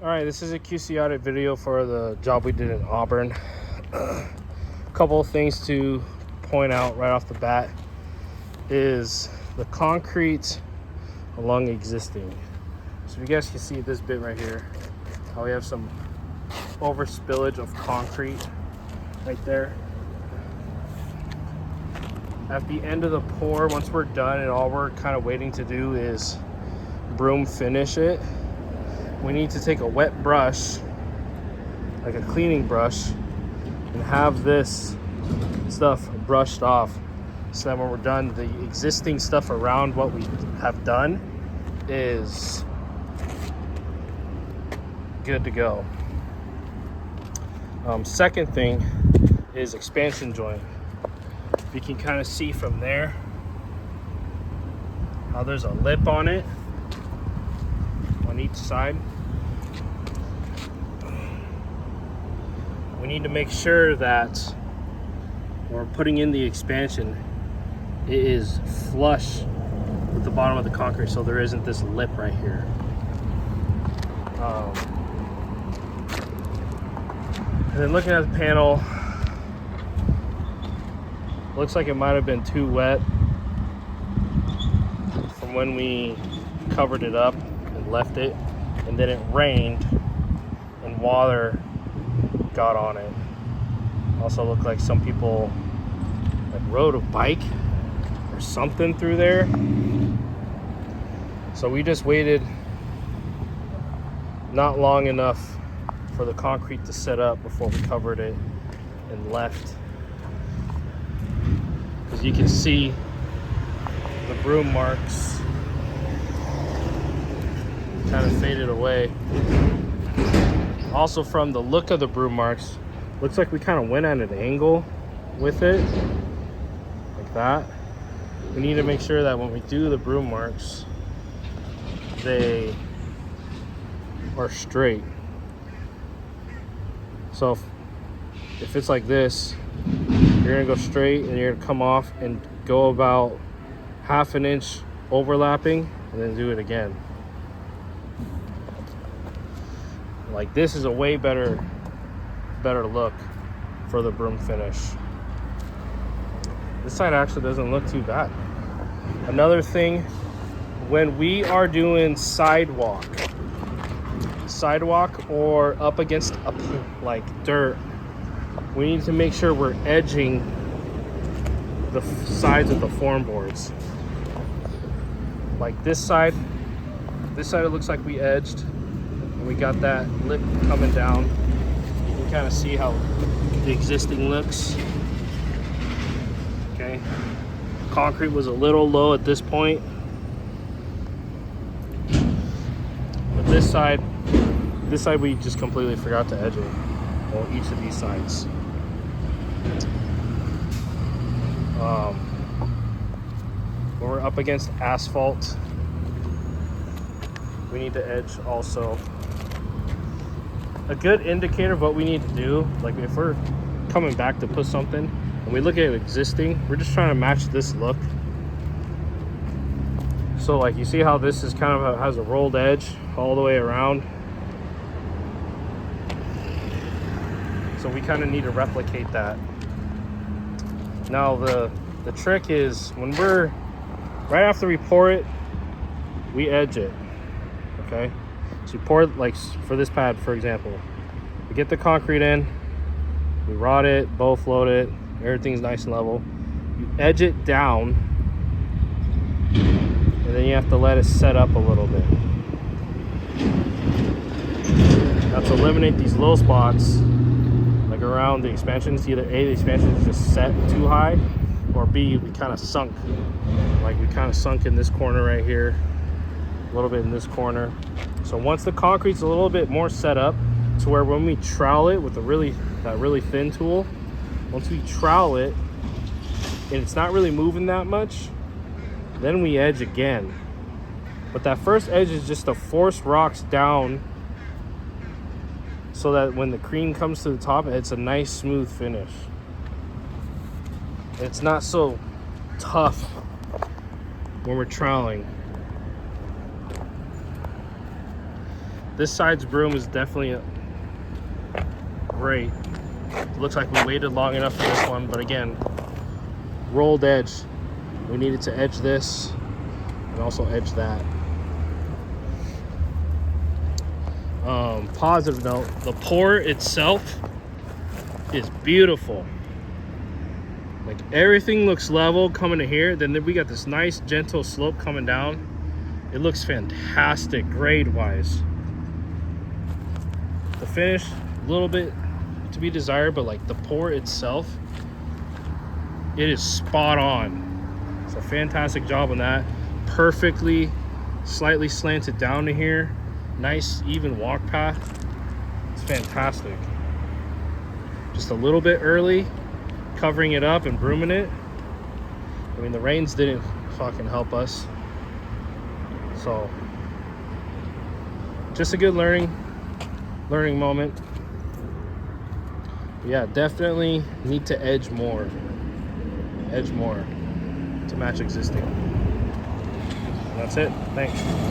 All right, this is a QC audit video for the job we did in Auburn. A couple of things to point out right off the bat is the concrete along existing. So you guys can see this bit right here, how we have some over spillage of concrete right there. At the end of the pour, once we're done and all we're kind of waiting to do is broom finish it, we need to take a wet brush, like a cleaning brush, and have this stuff brushed off so that when we're done, the existing stuff around what we have done is good to go. Second thing is expansion joint. You can kind of see from there how there's a lip on it on each side. We need to make sure that when we're putting in the expansion, it is flush with the bottom of the concrete, so there isn't this lip right here. And then looking at the panel, looks like it might have been too wet from when we covered it up and left it, and then it rained and water got on it. Also looked like some people like rode a bike or something through there. So we just waited not long enough for the concrete to set up before we covered it and left. As you can see, the broom marks kind of faded away. Also, from the look of the broom marks, looks like we kind of went at an angle with it, like that. We need to make sure that when we do the broom marks, they are straight. So if it's like this, you're gonna go straight and you're gonna come off and go about half an inch overlapping and then do it again. Like this is a way better look for the broom finish. This side actually doesn't look too bad. Another thing, when we are doing sidewalk or up against like dirt, we need to make sure we're edging the sides of the form boards. Like this side it looks like we edged, and we got that lip coming down. You can kind of see how the existing looks. Okay, concrete was a little low at this point, but this side we just completely forgot to edge it on each of these sides. When we're up against asphalt, we need to edge also. A good indicator of what we need to do, like if we're coming back to put something and we look at existing, we're just trying to match this look. So like you see how this is kind of has a rolled edge all the way around. So we kind of need to replicate that. Now the trick is when we're right after we pour it, we edge it. Okay, so you pour it, like for this pad for example, we get the concrete in, we rod it, bow float it, everything's nice and level. You edge it down, and then you have to let it set up a little bit. Now to eliminate these low spots, like around the expansions, either A, the expansion is just set too high, or B, we kind of sunk. Like we kind of sunk in this corner right here, a little bit in this corner. So once the concrete's a little bit more set up to where when we trowel it with that really thin tool, once we trowel it and it's not really moving that much, then we edge again. But that first edge is just to force rocks down so that when the cream comes to the top, it's a nice smooth finish. It's not so tough when we're troweling. This side's broom is definitely great. It looks like we waited long enough for this one, but again, rolled edge. We needed to edge this and also edge that. Positive note, the pour itself is beautiful. Like everything looks level coming to here. Then we got this nice gentle slope coming down. It looks fantastic grade wise. The finish, a little bit to be desired, but like the pour itself, it is spot on. It's a fantastic job on that. Perfectly slightly slanted down to here. Nice even walk path. It's fantastic. Just a little bit early, covering it up and brooming it. I mean, the rains didn't fucking help us. So just a good learning moment. But yeah, definitely need to edge more to match existing. And that's it. Thanks.